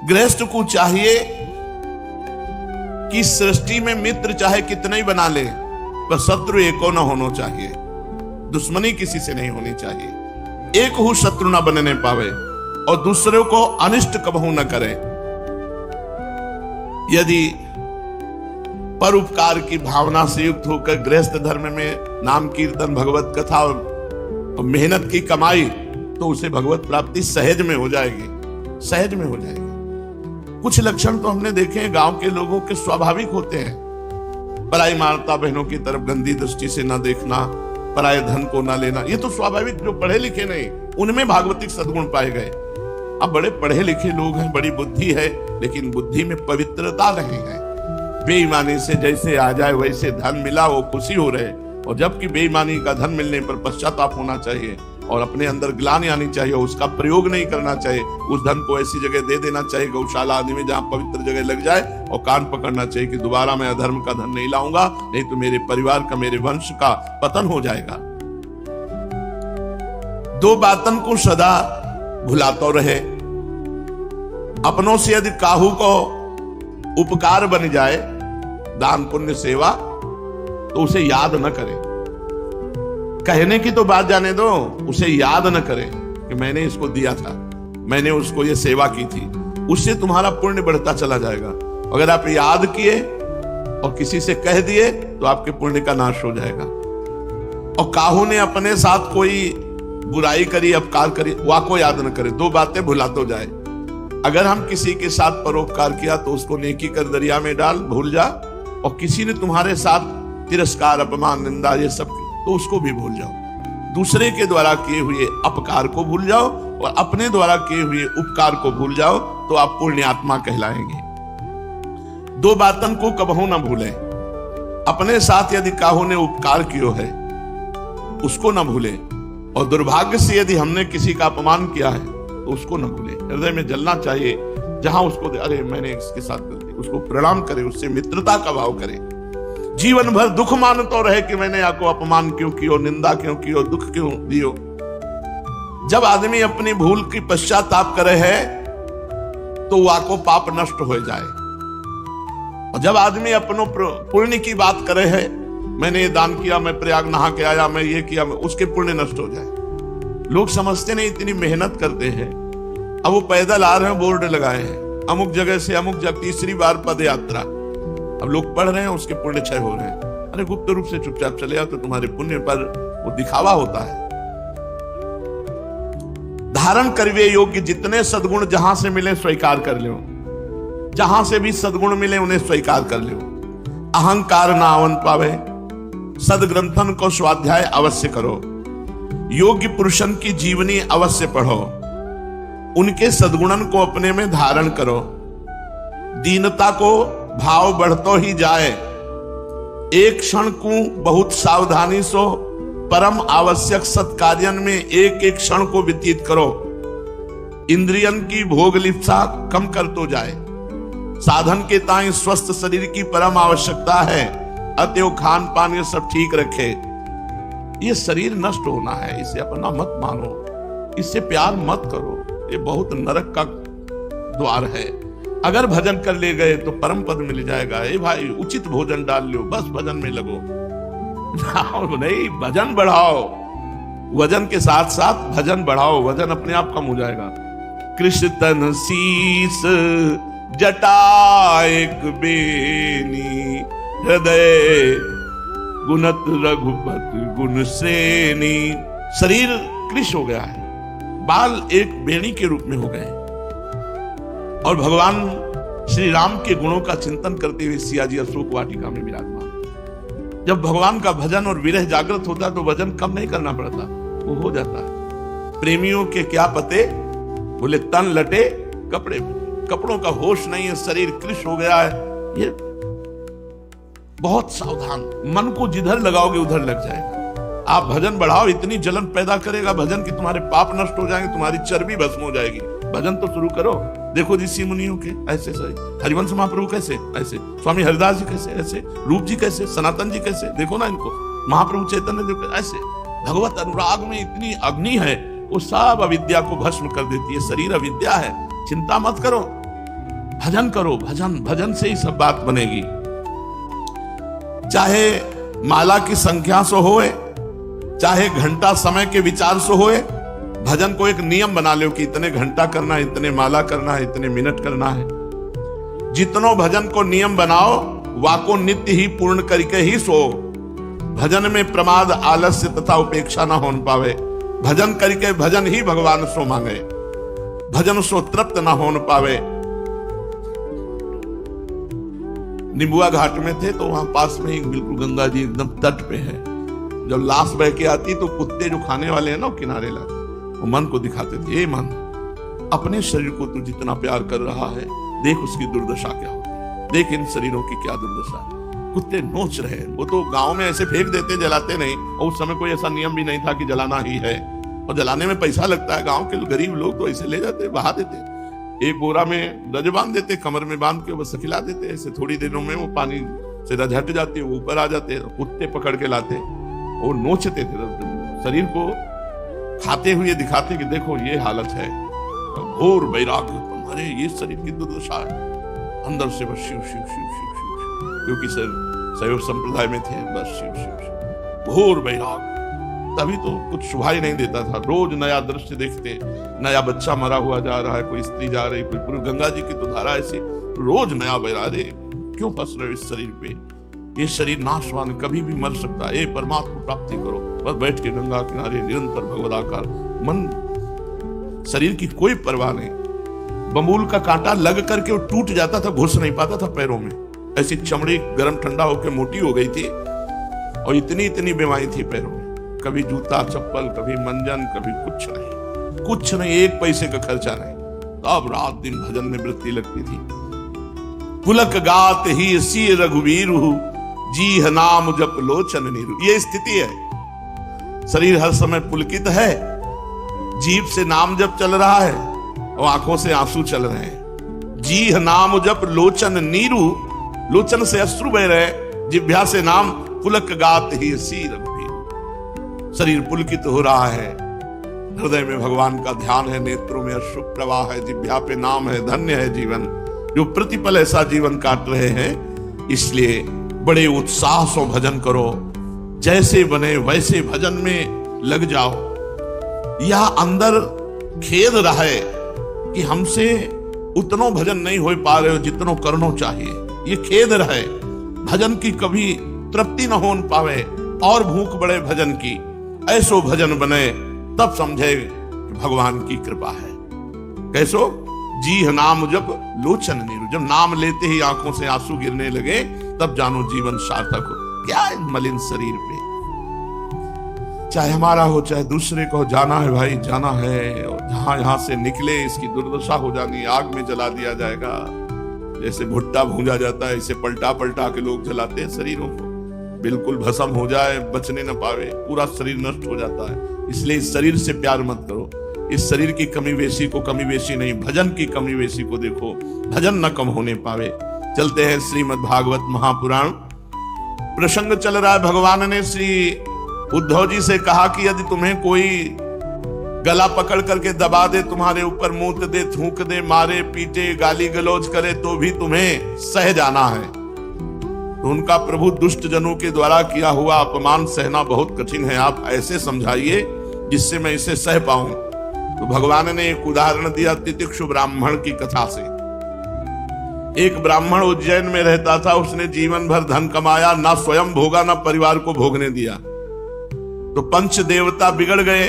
गृहस्थ को चाहिए कि सृष्टि में मित्र चाहे कितने ही बना ले, पर शत्रु एको न होना चाहिए। दुश्मनी किसी से नहीं होनी चाहिए। एक हु शत्रु न बनने पावे और दूसरों को अनिष्ट कबहू न करे। यदि परोपकार की भावना से युक्त होकर गृहस्थ धर्म में नाम कीर्तन, भगवत कथा और मेहनत की कमाई, तो उसे भगवत प्राप्ति सहज में हो जाएगी, सहज में हो जाएगी। कुछ लक्षण तो हमने देखे हैं गांव के लोगों के स्वाभाविक होते हैं। पराई माता बहनों की तरफ गंदी दृष्टि से न देखना, पराये धन को न लेना, ये तो स्वाभाविक। जो पढ़े लिखे नहीं, उनमें भागवतिक सद्गुण पाए गए। अब बड़े पढ़े लिखे लोग हैं, बड़ी बुद्धि है, लेकिन बुद्धि में पवित्रता नहीं है। बेईमानी से जैसे आ जाए वैसे धन मिला, वो खुशी हो रहे, और जबकि बेईमानी का धन मिलने पर पश्चाताप होना चाहिए और अपने अंदर ग्लानि आनी चाहिए, उसका प्रयोग नहीं करना चाहिए। उस धन को ऐसी जगह दे देना चाहिए, गौशाला आदि में, जहां पवित्र जगह लग जाए, और कान पकड़ना चाहिए कि दोबारा मैं अधर्म का धन नहीं लाऊंगा, नहीं तो मेरे परिवार का, मेरे वंश का पतन हो जाएगा। दो बातन को सदा भुलाता रहे। अपनों से यदि काहू को उपकार बन जाए, दान पुण्य सेवा, तो उसे याद न करे। कहने की तो बात जाने दो, उसे याद न करे कि मैंने इसको दिया था, मैंने उसको ये सेवा की थी। उससे तुम्हारा पुण्य बढ़ता चला जाएगा। अगर आप याद किए और किसी से कह दिए तो आपके पुण्य का नाश हो जाएगा। और काहू ने अपने साथ कोई बुराई करी, अपकार करी, वह को याद न करे। दो बातें भुला तो जाए। अगर हम किसी के साथ परोपकार किया तो उसको नेकी कर दरिया में डाल, भूल जा। और किसी ने तुम्हारे साथ तिरस्कार, अपमान, निंदा, ये सब, तो उसको भी भूल जाओ। दूसरे के द्वारा किए हुए अपकार को भूल जाओ और अपने द्वारा किए हुए उपकार को भूल जाओ, तो आप पुण्यात्मा कहलाएंगे। दो बातन को कबहू न भूले। अपने साथ यदि काहू ने उपकार किया है, उसको न भूले, और दुर्भाग्य से यदि हमने किसी का अपमान किया है तो उसको न भूले। हृदय में जलना चाहिए। जहां उसको अरे मैंने इसके साथ गलती, उसको प्रणाम करे, उससे मित्रता का भाव करे। जीवन भर दुख मानतो रहे कि मैंने आपको अपमान क्यों किया, निंदा क्यों किया, दुख क्यों दियो। जब आदमी अपनी भूल की पश्चाताप करे है तो वाको पाप नष्ट हो जाए। और जब आदमी अपनों पुण्य की बात करे है, मैंने ये दान किया, मैं प्रयाग नहा के आया, मैं ये किया, उसके पुण्य नष्ट हो जाए। लोग समझते नहीं, इतनी मेहनत करते हैं। अब वो पैदल आ रहे हैं, बोर्ड लगाए हैं, अमुक जगह से अमुक जगह, तीसरी बार पद यात्रा। अब लोग पढ़ रहे हैं, उसके पुण्य क्षय हो रहे हैं। अरे गुप्त रूप से चुपचाप चले आओ, तो तुम्हारे पुण्य पर वो दिखावा होता है। धारण करवे योग्य जितने सद्गुण जहां से मिले स्वीकार कर लो। जहां से भी सद्गुण मिले उन्हें स्वीकार कर लो। अहंकार ना आवन पावे। सदग्रंथन को स्वाध्याय अवश्य करो। योग्य पुरुषन की जीवनी अवश्य पढ़ो। उनके सद्गुणन को अपने में धारण करो। दीनता को भाव बढ़तो ही जाए। एक क्षण को बहुत सावधानी सो परम आवश्यक सत्कार्यन में एक एक क्षण को व्यतीत करो। इंद्रियन की भोग लिप्सा कम कर तो जाए। साधन के ताई स्वस्थ शरीर की परम आवश्यकता है। अतएव खान पान ये सब ठीक रखे। ये शरीर नष्ट होना है, इसे अपना मत मानो, इससे प्यार मत करो। ये बहुत नरक का द्वार है। अगर भजन कर ले गए तो परम पद मिल जाएगा। ए भाई, उचित भोजन डाल लो, बस भजन में लगो। नहीं, भजन बढ़ाओ। वजन के साथ साथ भजन बढ़ाओ, वजन अपने आप कम हो जाएगा। कृष्ण तन शीस जटा एक बेनी, हृदय गुणत रघुपति गुण श्रेणी। शरीर कृष हो गया है, बाल एक बेणी के रूप में हो गए। और भगवान श्री राम के गुणों का चिंतन करते हुए सिया जी अशोक वाटिका में विराजमान। जब भगवान का भजन और विरह जागृत होता है तो भजन कम नहीं करना पड़ता, वो हो जाता है। प्रेमियों के क्या पते, बोले तन लटे कपड़े, कपड़ों का होश नहीं है, शरीर कृष हो गया है। ये बहुत सावधान, मन को जिधर लगाओगे उधर लग जाएगा। आप भजन बढ़ाओ, इतनी जलन पैदा करेगा भजन कि तुम्हारे पाप नष्ट हो जाएंगे, तुम्हारी चर्बी भस्म हो जाएगी। भजन तो शुरू करो। देखो ऋषि मुनियों के ऐसे सही, हरिवंश महाप्रभु कैसे ऐसे, स्वामी हरिदास जी कैसे ऐसे, रूप जी कैसे, सनातन जी कैसे, देखो ना इनको, महाप्रभु चैतन्य देव ऐसे। भगवत अनुराग में इतनी अग्नि है, वो सब अविद्या को भस्म कर देती है। शरीर अविद्या है, चिंता मत करो। भजन करो, भजन, भजन से ही सब बात बनेगी। चाहे माला की संख्या से होए, चाहे घंटा समय के विचार से होए, भजन को एक नियम बना लो कि इतने घंटा करना है, इतने माला करना है, इतने मिनट करना है। जितनो भजन को नियम बनाओ, वाको नित्य ही पूर्ण करके ही सो। भजन में प्रमाद, आलस्य तथा उपेक्षा ना हो पावे। भजन करके भजन ही भगवान सो मांगे, भजन सो तृप्त ना हो पावे। निबुआ घाट में थे तो वहां पास में ही बिल्कुल गंगा जी एकदम तट पे है। जब लाश बह के आती तो कुत्ते जो खाने वाले हैं ना किनारे लाते, वो मन को दिखाते थे, ये मन अपने शरीर को तू जितना प्यार कर रहा है, देख उसकी दुर्दशा क्या होती है, देख इन शरीरों की क्या दुर्दशा है। कुत्ते नोच रहे हैं। वो तो गांव में ऐसे फेंक देते, जलाते नहीं, और उस समय कोई ऐसा नियम भी नहीं था कि जलाना ही है, और जलाने में पैसा लगता है। गांव के गरीब लोग तो ऐसे ले जाते, बहा देते, एक बोरा में रज बांध देते, कमर में बांध के बस खिला देते। ऐसे थोड़ी देरों में वो पानी से रज हट जाती है, वो ऊपर आ जाते, कुत्ते पकड़ के लाते, वो नोचते थे शरीर को, खाते हुए दिखाते कि देखो ये हालत है। घोर वैराग्य, अरे ये शरीर की दुर्दशा है। अंदर से बस शिव शिव शिव शिव शिव, क्योंकि शैव संप्रदाय में थे, बस शिव शिव शिव, घोर वैराग्य। तभी तो कुछ सुभाई नहीं देता था। रोज नया दृश्य देखते, नया बच्चा मरा हुआ जा रहा है, कोई स्त्री जा रही, कोई पुरुष। गंगा जी की तो धारा ऐसी, रोज नया वैराग्य। क्यों फंस रहे हो इस शरीर पे? ये शरीर नाशवान, कभी भी मर सकता है। परमात्मा प्राप्ति करो, बस बैठ के गंगा किनारे निरंतर भगवदाकार मन, शरीर की कोई परवाह नहीं। बमूल का कांटा लग करके वो टूट जाता था, घुस नहीं पाता था पैरों में। ऐसी चमड़ी गर्म ठंडा होकर मोटी हो गई थी, और इतनी इतनी बीमारी थी पैरों में। कभी जूता चप्पल, कभी मंजन, कभी कुछ नहीं, कुछ नहीं, एक पैसे का खर्चा नहीं। अब रात दिन भजन में वृत्ति लगती थी। पुलक गात ही सी रघुवीर, जी नाम जप लोचन नीरू। ये स्थिति है। शरीर हर समय पुलकित है, जीभ से नाम जप चल रहा है और आंखों से आंसू चल रहे हैं। जी नाम जप लोचन नीरू, लोचन से अश्रु बह रहे, जिह्वा से नाम पुलक गात ही सी रघुवीर। शरीर पुलकित हो रहा है, हृदय में भगवान का ध्यान है, नेत्रों में अश्रु प्रवाह है, जिह्वा पे नाम है। धन्य है जीवन जो प्रतिपल ऐसा जीवन काट रहे हैं। इसलिए बड़े उत्साह से भजन करो, जैसे बने वैसे भजन में लग जाओ। यह अंदर खेद रहे कि हमसे उतनो भजन नहीं हो पा रहे हो जितनो करनो चाहिए, ये खेद रहे। भजन की कभी तृप्ति न हो पावे और भूख बढ़े भजन की, ऐसो भजन बने, तब समझे कि भगवान की कृपा है। कैसो? जी नाम जब लोचन नीरू, जब नाम लेते ही आंखों से आंसू गिरने लगे, तब जानो जीवन सार्थक हो। क्या इन मलिन शरीर पे, चाहे हमारा हो चाहे दूसरे को, जाना है भाई, जाना है। और जहां यहां से निकले इसकी दुर्दशा हो जानी, आग में जला दिया जाएगा। जैसे भुट्टा भूंजा जाता है, इसे पलटा पलटा के लोग जलाते हैं शरीरों को, बिल्कुल भस्म हो जाए, बचने न पावे, पूरा शरीर नष्ट हो जाता है। इसलिए इस शरीर से प्यार मत करो। इस शरीर की कमी बेशी को कमी बेशी नहीं, भजन की कमी बेशी को देखो, भजन न कम होने पावे। चलते हैं श्रीमद् भागवत महापुराण। प्रसंग चल रहा है, भगवान ने श्री उद्धव जी से कहा कि यदि तुम्हें कोई गला पकड़ करके दबा दे, तुम्हारे ऊपर मूत दे, थूक दे, मारे पीटे, गाली गलौज करे, तो भी तुम्हें सह जाना है। तो उनका प्रभु दुष्ट जनों के द्वारा किया हुआ अपमान सहना बहुत कठिन है, आप ऐसे समझाइए जिससे मैं इसे सह पाऊं। तो भगवान ने एक उदाहरण दिया तितिक्षु ब्राह्मण की कथा से। एक ब्राह्मण उज्जैन में रहता था, उसने जीवन भर धन कमाया, ना स्वयं भोगा ना परिवार को भोगने दिया। तो पंच देवता बिगड़ गए,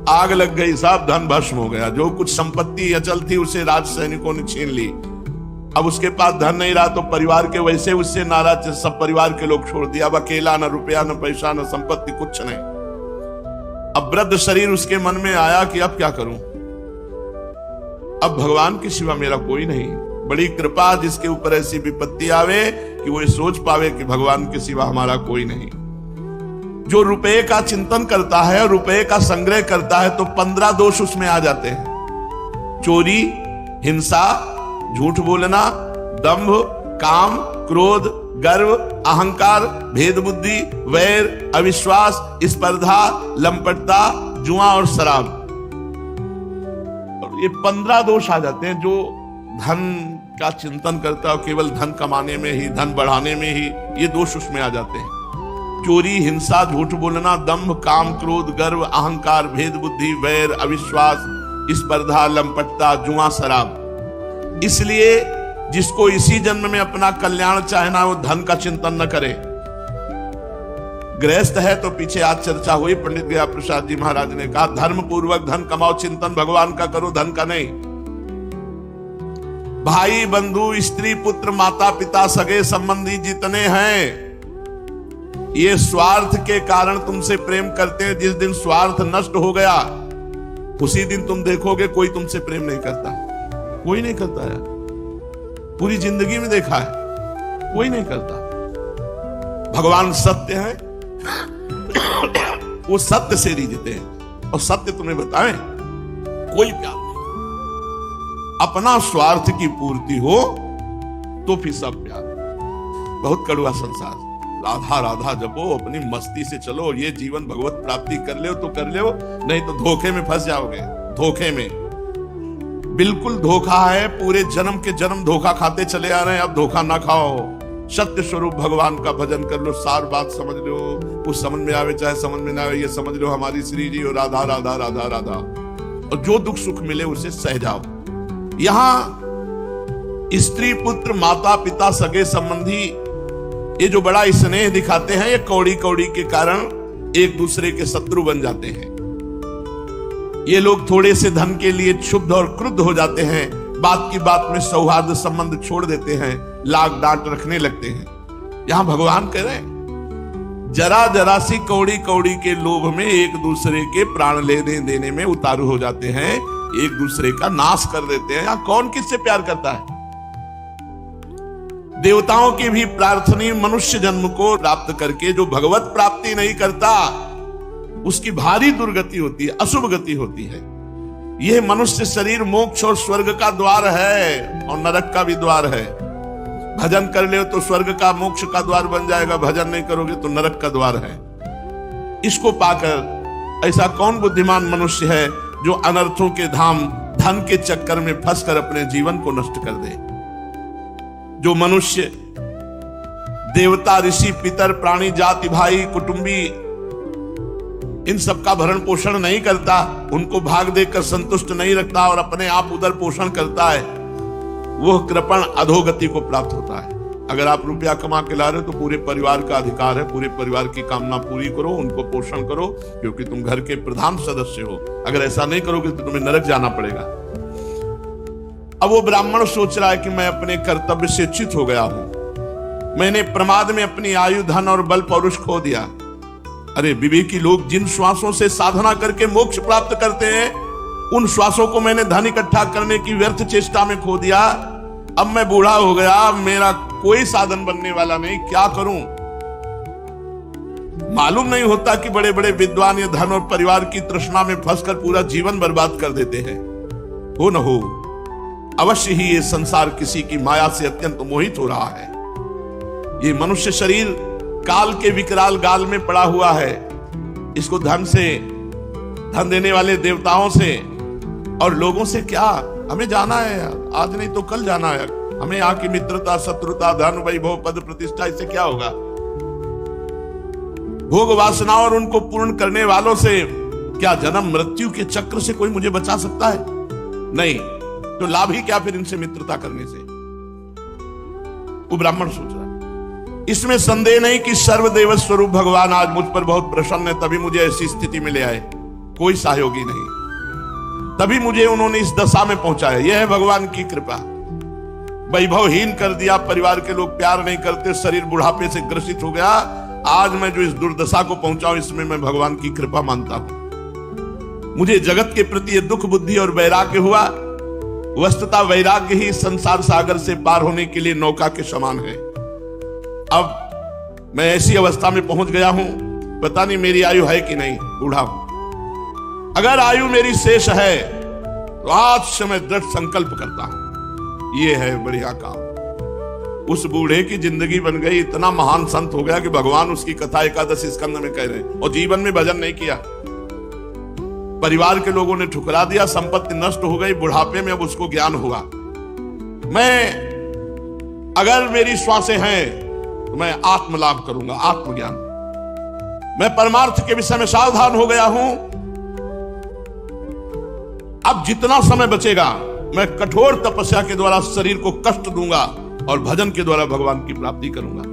आग लग गई, सब धन भस्म हो गया। जो कुछ संपत्ति अचल थी उसे राज सैनिकों ने छीन ली। अब उसके पास धन नहीं रहा तो परिवार के वैसे उससे नाराज, सब परिवार के लोग छोड़ दिया। अब अकेला, न रुपया न पैसा न संपत्ति, कुछ नहीं। अब वृद्ध शरीर उसके मन में आया कि अब क्या करूं, अब भगवान के सिवा मेरा कोई नहीं। बड़ी कृपा जिसके ऊपर ऐसी विपत्ति आवे कि वो सोच पावे कि भगवान के सिवा हमारा कोई नहीं। जो रुपए का चिंतन करता है और रुपए का संग्रह करता है तो 15 दोष उसमें आ जाते हैं। चोरी, हिंसा, झूठ बोलना, दंभ, काम, क्रोध, गर्व, अहंकार, भेद बुद्धि, वैर, अविश्वास, स्पर्धा, लंपटता, जुआ और शराब। और ये 15 दोष आ जाते हैं जो धन का चिंतन करता हो, केवल धन कमाने में ही, धन बढ़ाने में ही, ये दोष उसमें आ जाते हैं। चोरी, हिंसा, झूठ बोलना, दंभ, काम, क्रोध, गर्व, अहंकार, भेद बुद्धि, वैर, अविश्वास, स्पर्धा, लंपटता, जुआ, शराब। इसलिए जिसको इसी जन्म में अपना कल्याण चाहना, वो धन का चिंतन न करे। गृहस्थ है तो पीछे आज चर्चा हुई, पंडित गया प्रसाद जी महाराज ने कहा धर्म पूर्वक धन कमाओ, चिंतन भगवान का करो, धन का नहीं। भाई बंधु, स्त्री, पुत्र, माता पिता, सगे संबंधी जितने हैं, ये स्वार्थ के कारण तुमसे प्रेम करते हैं। जिस दिन स्वार्थ नष्ट हो गया, उसी दिन तुम देखोगे कोई तुमसे प्रेम नहीं करता। कोई नहीं करता यार, पूरी जिंदगी में देखा है, कोई नहीं करता। भगवान सत्य है, वो सत्य से रिझते हैं, और सत्य तुम्हें बताएं, कोई प्यार नहीं। अपना स्वार्थ की पूर्ति हो तो फिर सब प्यार। बहुत कड़वा संसार। राधा राधा जपो, अपनी मस्ती से चलो, ये जीवन भगवत प्राप्ति कर ले तो कर ले, नहीं तो धोखे में फंस जाओगे। धोखे में बिल्कुल धोखा है, पूरे जन्म के जन्म धोखा खाते चले आ रहे हैं, अब धोखा ना खाओ। सत्य स्वरूप भगवान का भजन कर लो, सार बात समझ लो, कुछ समझ में आवे चाहे समझ में ना आवे, ये समझ लो हमारी श्री जी और राधा राधा राधा राधा, और जो दुख सुख मिले उसे सह जाओ। यहां स्त्री, पुत्र, माता पिता, सगे संबंधी, ये जो बड़ा स्नेह दिखाते हैं, ये कौड़ी कौड़ी के कारण एक दूसरे के शत्रु बन जाते हैं। ये लोग थोड़े से धन के लिए क्षुब्ध और क्रुद्ध हो जाते हैं, बात की बात में सौहार्द संबंध छोड़ देते हैं, लाग डांट रखने लगते हैं। यहां भगवान कह रहे हैं जरा जरा सी कौड़ी कौड़ी के लोभ में एक दूसरे के प्राण लेने देने में उतारू हो जाते हैं, एक दूसरे का नाश कर देते हैं। यहां कौन किससे प्यार करता है? देवताओं की भी प्रार्थनीय मनुष्य जन्म को प्राप्त करके जो भगवत प्राप्ति नहीं करता, उसकी भारी दुर्गति होती है, अशुभ गति होती है। यह मनुष्य शरीर मोक्ष और स्वर्ग का द्वार है और नरक का भी द्वार है। भजन कर ले तो स्वर्ग का मोक्ष का द्वार बन जाएगा, भजन नहीं करोगे तो नरक का द्वार है। इसको पाकर ऐसा कौन बुद्धिमान मनुष्य है जो अनर्थों के धाम धन के चक्कर में फंसकर अपने जीवन को नष्ट कर दे? जो मनुष्य देवता, ऋषि, पितर, प्राणी, जाति, भाई, कुटुंबी, इन सबका भरण पोषण नहीं करता, उनको भाग देकर संतुष्ट नहीं रखता और अपने आप उदर पोषण करता है, वह कृपण अधोगति को प्राप्त होता है। अगर आप रुपया कमा के ला रहे हो तो पूरे परिवार का अधिकार है, पूरे परिवार की कामना पूरी करो, उनको पोषण करो, क्योंकि तुम घर के प्रधान सदस्य हो। अगर ऐसा नहीं करोगे तो तुम्हें नरक जाना पड़ेगा। अब वो ब्राह्मण सोच रहा है कि मैं अपने कर्तव्य से च्युत हो गया हूं, मैंने प्रमाद में अपनी आयु, धन और बल पौरुष खो दिया। अरे विवेकी लोग जिन श्वासों से साधना करके मोक्ष प्राप्त करते हैं, उन श्वासों को मैंने धन इकट्ठा करने की व्यर्थ चेष्टा में खो दिया। अब मैं बूढ़ा हो गया, मेरा कोई साधन बनने वाला नहीं, क्या करूं? मालूम नहीं होता कि बड़े बड़े विद्वान ये धन और परिवार की तृष्णा में फंसकर पूरा जीवन बर्बाद कर देते हैं। हो न हो, अवश्य ही ये संसार किसी की माया से अत्यंत मोहित हो रहा है। ये मनुष्य शरीर काल के विकराल गाल में पड़ा हुआ है। इसको धन से, धन देने वाले देवताओं से और लोगों से क्या हमें जाना है? आज नहीं तो कल जाना है। हमें यहाँ की मित्रता, शत्रुता, धन, वैभव, पद, प्रतिष्ठा, इससे क्या होगा? भोग वासना और उनको पूर्ण करने वालों से क्या जन्म मृत्यु के चक्र से कोई मुझे बचा सकता है? नहीं। तो लाभ ही क्या फिर इनसे मित्रता करने से? वो ब्राह्मण सोच रहा है। इसमें संदेह नहीं कि सर्वदेव स्वरूप भगवान आज मुझ पर बहुत प्रसन्न है, तभी मुझे ऐसी स्थिति में ले आए। कोई सहयोगी नहीं, तभी मुझे उन्होंने इस दशा में पहुंचाया। यह है भगवान की कृपा। वैभवहीन कर दिया, परिवार के लोग प्यार नहीं करते, शरीर बुढ़ापे से ग्रसित हो गया। आज मैं जो इस दुर्दशा को पहुंचा हूं, इसमें मैं भगवान की कृपा मानता हूं। मुझे जगत के प्रति ये दुख, बुद्धि और वैराग्य हुआ। वस्तुतः वैराग्य ही संसार सागर से पार होने के लिए नौका के समान है। अब मैं ऐसी अवस्था में पहुंच गया हूं, पता नहीं मेरी आयु है कि नहीं, बूढ़ा हूं। अगर आयु मेरी शेष है तो आज से मैं दृढ़ संकल्प करता हूं, ये है बढ़िया काम। उस बूढ़े की जिंदगी बन गई, इतना महान संत हो गया कि भगवान उसकी कथा 11 स्कंद में कह रहे हैं, और जीवन में भजन नहीं किया। परिवार के लोगों ने ठुकरा दिया, संपत्ति नष्ट हो गई, बुढ़ापे में अब उसको ज्ञान हुआ। मैं अगर मेरी श्वासें हैं तो मैं आत्म लाभ करूंगा, आत्मज्ञान। मैं परमार्थ के विषय में सावधान हो गया हूं। अब जितना समय बचेगा मैं कठोर तपस्या के द्वारा शरीर को कष्ट दूंगा और भजन के द्वारा भगवान की प्राप्ति करूंगा।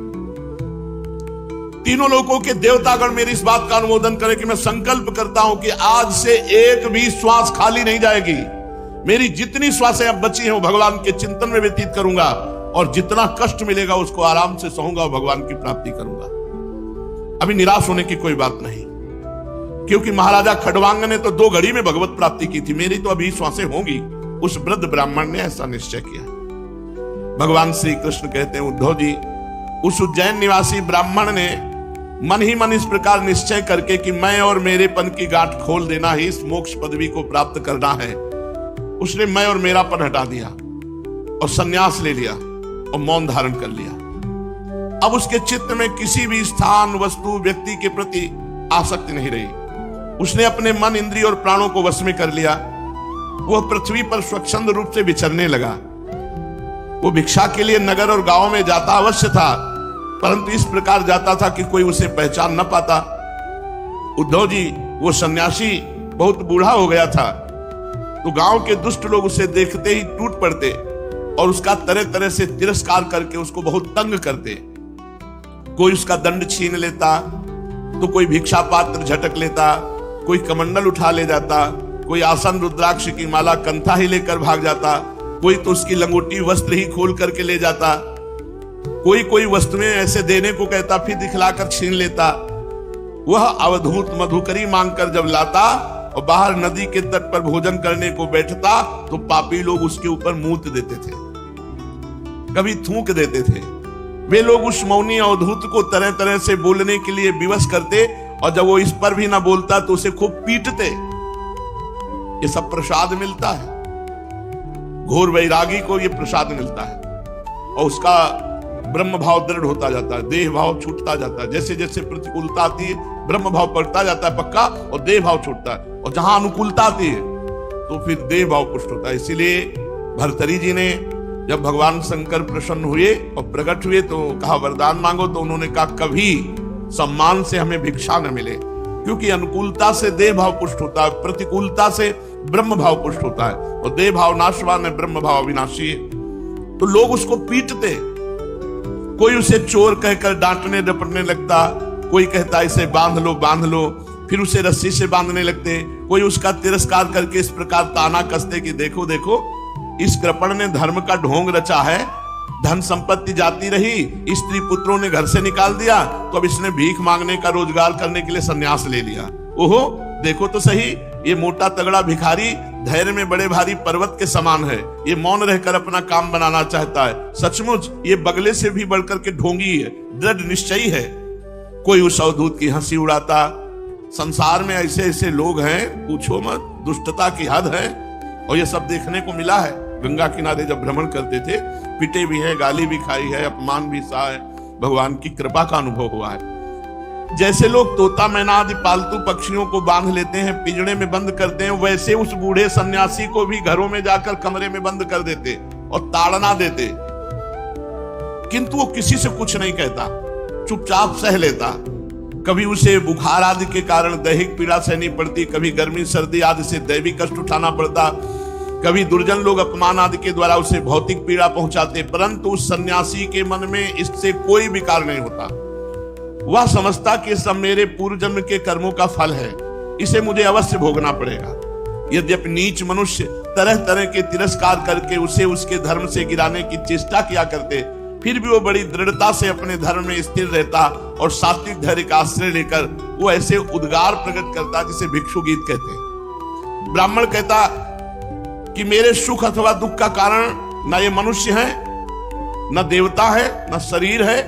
तीनों लोगों के देवतागण मेरी इस बात का अनुमोदन करें कि मैं संकल्प करता हूं कि आज से एक भी श्वास खाली नहीं जाएगी। मेरी जितनी श्वासें अब बची हैं वो भगवान के चिंतन में व्यतीत करूंगा और जितना कष्ट मिलेगा उसको आराम से सहूंगा और भगवान की प्राप्ति करूंगा। अभी निराश होने की कोई बात नहीं, क्योंकि महाराजा खडवांग ने तो 2 घड़ी में भगवत प्राप्ति की थी, मेरी तो अभी श्वासें होंगी। उस वृद्ध ब्राह्मण ने ऐसा निश्चय किया। भगवान श्री कृष्ण कहते हैं, उद्धव जी, उस उज्जैन निवासी ब्राह्मण ने मन ही मन इस प्रकार निश्चय करके कि मैं और मेरेपन की गांठ खोल देना ही इस मोक्ष पदवी को प्राप्त करना है, उसने मैं और मेरापन हटा दिया और संन्यास ले लिया और मौन धारण कर लिया। अब उसके चित्त में किसी भी स्थान, वस्तु, व्यक्ति के प्रति आसक्ति नहीं रही। उसने अपने मन, इंद्रिय और प्राणों को वश में कर लिया। वह पृथ्वी पर स्वच्छंद रूप से विचरने लगा। वो भिक्षा के लिए नगर और गांव में जाता अवश्य था, परंतु इस प्रकार जाता था कि कोई उसे पहचान न पाता। उद्धव जी, वो सन्यासी बहुत बूढ़ा हो गया था, तो गांव के दुष्ट लोग उसे देखते ही टूट पड़ते और उसका तरह तरह से तिरस्कार करके उसको बहुत तंग करते। कोई उसका दंड छीन लेता, तो कोई भिक्षा पात्र झटक लेता, कोई कमंडल उठा ले जाता, कोई आसन रुद्राक्ष की माला कंथा ही लेकर भाग जाता, कोई तो उसकी लंगोटी वस्त्र ही खोल करके ले जाता, कोई वस्तुएं ऐसे देने को कहता फिर दिखलाकर छीन लेता। वह अवधूत मधुकरी मांगकर जब लाता और बाहर नदी के तट पर भोजन करने को बैठता तो पापी लोग उसके ऊपर मूत देते थे, कभी थूक देते थे। वे लोग उस मौनी अवधूत को तरह तरह से बोलने के लिए विवश करते और जब वो इस पर भी ना बोलता तो उसे खूब पीटते। ये सब प्रसाद मिलता है, घोर वैरागी को ये प्रसाद मिलता है और उसका ब्रह्म भाव दृढ़ होता जाता है, देह भाव छूटता जाता है। जैसे जैसे प्रतिकूलता आती है ब्रह्म भाव बढ़ता जाता है पक्का और देह भाव छूटता है, और जहां अनुकूलता आती है तो फिर देह भाव पुष्ट होता है। इसीलिए भर्तरी जी ने जब भगवान शंकर प्रसन्न हुए और प्रकट हुए तो कहा वरदान मांगो, तो उन्होंने कहा कभी सम्मान से हमें भिक्षा न मिले, क्योंकि अनुकूलता से देह भाव पुष्ट होता है, प्रतिकूलता से ब्रह्म भाव पुष्ट होता है, और देह भाव नाशवान है, ब्रह्म भाव अविनाशी है। तो लोग उसको पीटते, कोई उसे चोर कहकर डांटने डपटने लगता, कोई कहता इसे बांध लो, फिर उसे रस्सी से बांधने लगते, कोई उसका तिरस्कार करके इस प्रकार ताना कसते कि देखो देखो इस कृपण ने धर्म का ढोंग रचा है, धन संपत्ति जाती रही, स्त्री पुत्रों ने घर से निकाल दिया, तो अब इसने भीख मांगने का रोजगार करने के लिए संन्यास ले लिया। ओहो देखो तो सही, ये मोटा तगड़ा भिखारी धैर्य में बड़े भारी पर्वत के समान है, ये मौन रहकर अपना काम बनाना चाहता है। सचमुच ये बगले से भी बढ़कर के ढोंगी है, दृढ़ निश्चयी है। कोई उस अवधूत की हंसी उड़ाता। संसार में ऐसे ऐसे लोग हैं, पूछो मत, दुष्टता की हद है। और ये सब देखने को मिला है। गंगा किनारे जब भ्रमण करते थे, पिटे भी है, गाली भी खाई है, अपमान भी सहा है, भगवान की कृपा का अनुभव हुआ है। जैसे लोग तोता मैना आदि पालतू पक्षियों को बांध लेते हैं, पिंजड़े में बंद करते हैं, वैसे उस बूढ़े सन्यासी को भी घरों में जाकर कमरे में बंद कर देते और ताड़ना देते, किंतु वो किसी से कुछ नहीं कहता, चुपचाप सह लेता। कभी उसे बुखार आदि के कारण दैहिक पीड़ा सहनी पड़ती, कभी गर्मी सर्दी आदि से दैवी कष्ट उठाना पड़ता, कभी दुर्जन लोग अपमान आदि के द्वारा उसे भौतिक पीड़ा पहुंचाते, परंतु उस सन्यासी के मन में इससे कोई विकार नहीं होता। वह समझता कि सब मेरे पूर्व जन्म के कर्मों का फल है, इसे मुझे अवश्य भोगना पड़ेगा। यद्यपि नीच मनुष्य तरह तरह के तिरस्कार करके उसे उसके धर्म से गिराने की चेष्टा किया करते, फिर भी वो बड़ी दृढ़ता से अपने धर्म में स्थिर रहता और सात्विक धैर्य का आश्रय लेकर वो ऐसे उद्गार प्रकट करता जिसे भिक्षु गीत कहते हैं। ब्राह्मण कहता कि मेरे सुख अथवा दुख का कारण न ये मनुष्य है, न देवता है, न शरीर है,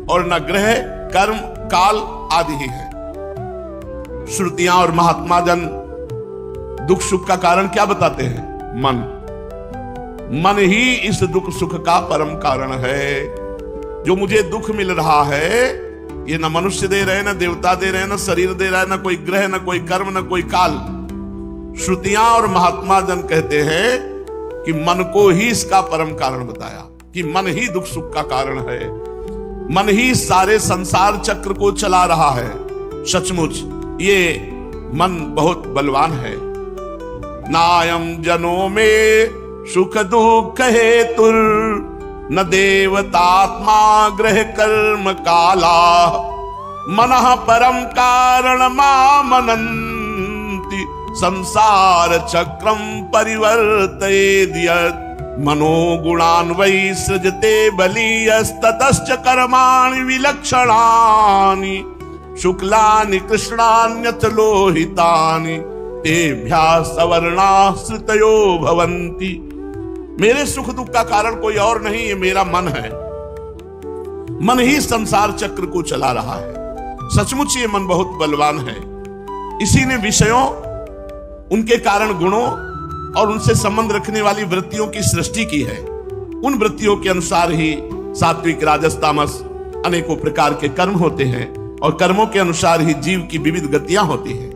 और न ग्रह, कर्म, काल आदि ही है। श्रुतियां और महात्मा जन दुख सुख का कारण क्या बताते हैं? मन ही इस दुख सुख का परम कारण है। जो मुझे दुख मिल रहा है ये न मनुष्य दे रहे, न देवता दे रहे, न शरीर दे रहा है, न कोई ग्रह, न कोई कर्म, न कोई काल। श्रुतियां और महात्मा जन कहते हैं कि मन को ही इसका परम कारण बताया। कि मन ही दुख सुख का कारण है, मन ही सारे संसार चक्र को चला रहा है। सचमुच ये मन बहुत बलवान है। नायम जनों में सुख दुख हेतुर, न देवतात्मा ग्रह कर्म काला, मनः परम कारण मामनन्ति, संसार चक्रम परिवर्तयेद् यत्, मनोगुणान्वयी सृजते बलीयस्ततश्च कर्माणि विलक्षणानि, शुक्लानि कृष्णान्यथ लोहितानि, तेभ्यः सवर्णाश्रितयो भवन्ति। मेरे सुख दुख का कारण कोई और नहीं, ये मेरा मन है। मन ही संसार चक्र को चला रहा है। सचमुच ये मन बहुत बलवान है। इसी ने विषयों, उनके कारण गुणों और उनसे संबंध रखने वाली वृत्तियों की सृष्टि की है। उन वृत्तियों के अनुसार ही सात्विक, राजस, तामस अनेकों प्रकार के कर्म होते हैं और कर्मों के अनुसार ही जीव की विविध गतियां होती हैं।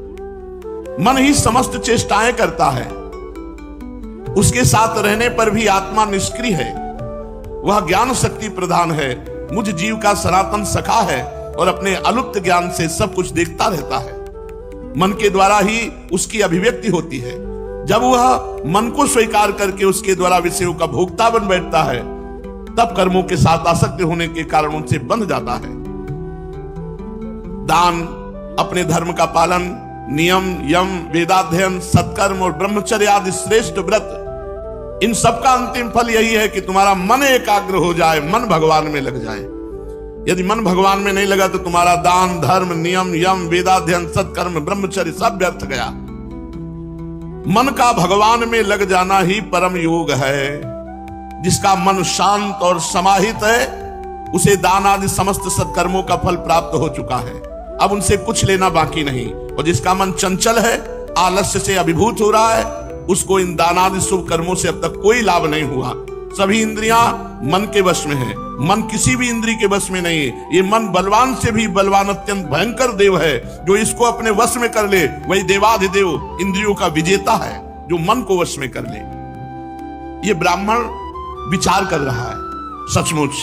मन ही समस्त चेष्टाएं करता है। उसके साथ रहने पर भी आत्मा निष्क्रिय है। वह ज्ञान शक्ति प्रधान है, मुझ जीव का सनातन सखा है और अपने अलुप्त ज्ञान से सब कुछ देखता रहता है। मन के द्वारा ही उसकी अभिव्यक्ति होती है। जब वह मन को स्वीकार करके उसके द्वारा विषयों का भोक्ता बन बैठता है, तब कर्मों के साथ आसक्त होने के कारण उनसे बंध जाता है। दान, अपने धर्म का पालन, नियम, यम, वेदाध्ययन, सत्कर्म और ब्रह्मचर्य आदि श्रेष्ठ व्रत, इन सब का अंतिम फल यही है कि तुम्हारा मन एकाग्र हो जाए, मन भगवान में लग जाए। यदि मन भगवान में नहीं लगा तो तुम्हारा दान, धर्म, नियम, यम, वेदाध्ययन, सत्कर्म, ब्रह्मचर्य सब व्यर्थ गया। मन का भगवान में लग जाना ही परम योग है। जिसका मन शांत और समाहित है, उसे दान आदि समस्त सत्कर्मों का फल प्राप्त हो चुका है। अब उनसे कुछ लेना बाकी नहीं। और जिसका मन चंचल है, आलस्य से अभिभूत हो रहा है, उसको इन दानादि शुभ कर्मों से अब तक कोई लाभ नहीं हुआ। सभी इंद्रियां मन के वश में है, मन किसी भी इंद्रिय के वश में नहीं है। ये मन बलवान से भी बलवान अत्यंत भयंकर देव है। जो इसको अपने वश में कर ले वही देवाधिदेव, इंद्रियों का विजेता है, जो मन को वश में कर ले। ये ब्राह्मण विचार कर रहा है। सचमुच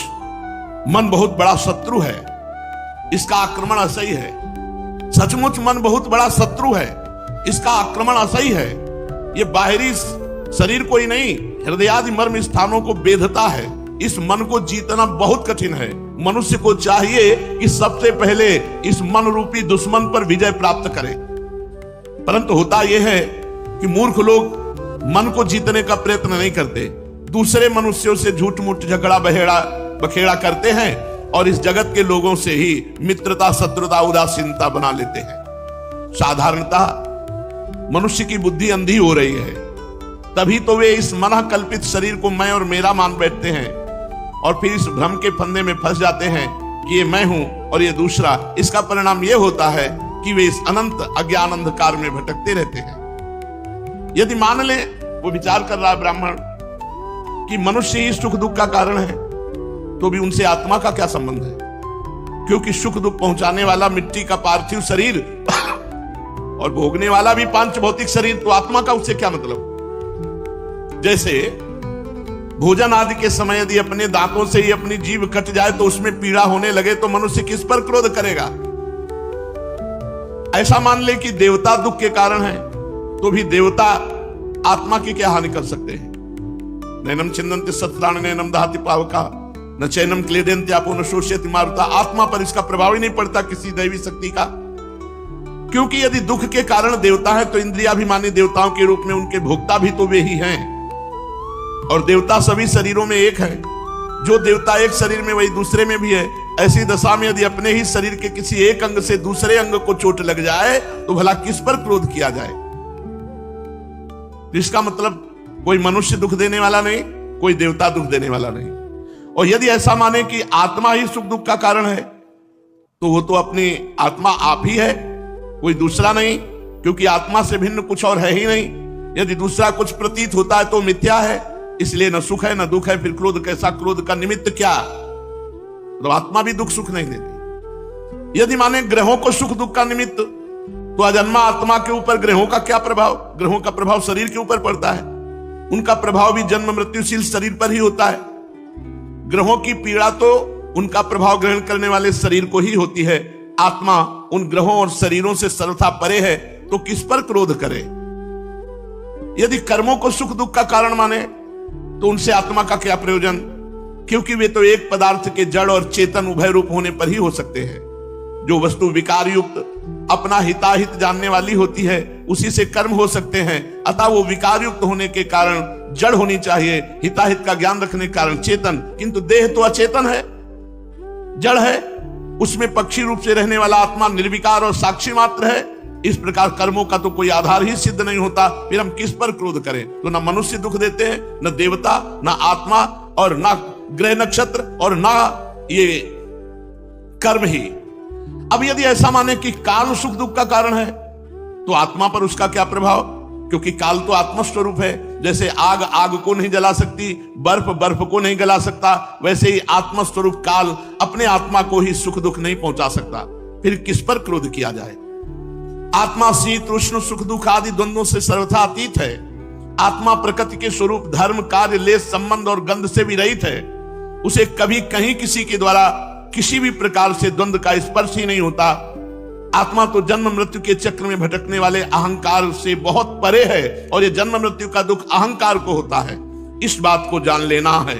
मन बहुत बड़ा शत्रु है, इसका आक्रमण असह्य है। सचमुच मन बहुत बड़ा शत्रु है, इसका आक्रमण असह्य है। ये बाहरी शरीर को ही नहीं, हृदय आदि मर्म स्थानों को बेधता है। इस मन को जीतना बहुत कठिन है। मनुष्य को चाहिए कि सबसे पहले इस मन रूपी दुश्मन पर विजय प्राप्त करे। परंतु होता यह है कि मूर्ख लोग मन को जीतने का प्रयत्न नहीं करते, दूसरे मनुष्यों से झूठ मूठ झगड़ा बखेड़ा करते हैं और इस जगत के लोगों से ही मित्रता, शत्रुता, उदासीनता बना लेते हैं। साधारणतः मनुष्य की बुद्धि अंधी हो रही है, तभी तो वे इस मन कल्पित शरीर को मैं और मेरा मान बैठते हैं और फिर इस भ्रम के फंदे में फंस जाते हैं कि ये मैं हूं और ये दूसरा। इसका परिणाम यह होता है कि वे इस अनंत अज्ञान अंधकार में भटकते रहते हैं। यदि मान ले, वो विचार कर रहा है ब्राह्मण कि मनुष्य ही सुख दुख का कारण है, तो भी उनसे आत्मा का क्या संबंध है? क्योंकि सुख दुख पहुंचाने वाला मिट्टी का पार्थिव शरीर और भोगने वाला भी पांच भौतिक शरीर, तो आत्मा का उससे क्या मतलब? जैसे भोजन आदि के समय यदि अपने दांतों से ही अपनी जीभ कट जाए तो उसमें पीड़ा होने लगे, तो मनुष्य किस पर क्रोध करेगा? ऐसा मान ले कि देवता दुख के कारण है, तो भी देवता आत्मा की क्या हानि कर सकते हैं? नैनम छिन्दन्ति शस्त्राणि नैनम दहति पावका न चैनम क्लेदयन्ति आपो न शोष्यति मारुता। आत्मा पर इसका प्रभाव ही नहीं पड़ता किसी दैवी शक्ति का। क्योंकि यदि दुख के कारण देवता है तो इंद्रियाभिमानी देवताओं के रूप में उनके भोक्ता भी तो वे ही हैं। और देवता सभी शरीरों में एक है। जो देवता एक शरीर में वही दूसरे में भी है। ऐसी दशा में यदि अपने ही शरीर के किसी एक अंग से दूसरे अंग को चोट लग जाए तो भला किस पर क्रोध किया जाए? इसका मतलब कोई मनुष्य दुख देने वाला नहीं, कोई देवता दुख देने वाला नहीं। और यदि ऐसा माने कि आत्मा ही सुख दुख का कारण है, तो वो तो अपनी आत्मा आप ही है, कोई दूसरा नहीं। क्योंकि आत्मा से भिन्न कुछ और है ही नहीं। यदि दूसरा कुछ प्रतीत होता है तो मिथ्या है, इसलिए न सुख है न दुख है। फिर क्रोध कैसा? क्रोध का निमित्त क्या? तो आत्मा भी दुख सुख नहीं देती। यदि माने ग्रहों को सुख दुख का निमित्त, तो अजन्मा आत्मा के ऊपर ग्रहों का क्या प्रभाव? ग्रहों का प्रभाव शरीर के ऊपर पड़ता है। उनका प्रभाव भी जन्म मृत्युशील शरीर पर ही होता है। ग्रहों की पीड़ा तो उनका प्रभाव ग्रहण करने वाले शरीर को ही होती है। आत्मा उन ग्रहों और शरीरों से सर्वथा परे है, तो किस पर क्रोध करे? यदि कर्मों को सुख दुख का कारण माने तो उनसे आत्मा का क्या प्रयोजन, क्योंकि वे तो एक पदार्थ के जड़ और चेतन उभय रूप होने पर ही हो सकते हैं। जो वस्तु विकार युक्त अपना हिताहित जानने वाली होती है उसी से कर्म हो सकते हैं, अतः वो विकार युक्त होने के कारण जड़ होनी चाहिए, हिताहित का ज्ञान रखने के कारण चेतन। किंतु देह तो अचेतन है, जड़ है, उसमें पक्षी रूप से रहने वाला आत्मा निर्विकार और साक्षी मात्र है। इस प्रकार कर्मों का तो कोई आधार ही सिद्ध नहीं होता, फिर हम किस पर क्रोध करें? तो ना मनुष्य दुख देते हैं, न देवता, ना आत्मा, और ना ग्रह नक्षत्र, और ना ये कर्म ही। अब यदि ऐसा माने कि काल सुख दुख का कारण है तो आत्मा पर उसका क्या प्रभाव? क्योंकि काल तो आत्मस्वरूप है। जैसे आग आग को नहीं जला सकती, बर्फ बर्फ को नहीं गला सकता, वैसे ही आत्मस्वरूप काल अपने आत्मा को ही सुख दुख नहीं पहुंचा सकता। फिर किस पर क्रोध किया जाए? आत्मा शीत उष्ण सुख दुख आदि द्वंद्वों से सर्वथा अतीत है। आत्मा प्रकृति के स्वरूप धर्म कार्य लेस संबंध और गंध से भी रहित है। उसे कभी कहीं किसी के द्वारा किसी भी प्रकार से द्वंद्व का स्पर्श ही नहीं होता। आत्मा तो जन्म मृत्यु के चक्र में भटकने वाले अहंकार से बहुत परे है, और यह जन्म मृत्यु का दुख अहंकार को होता है। इस बात को जान लेना है।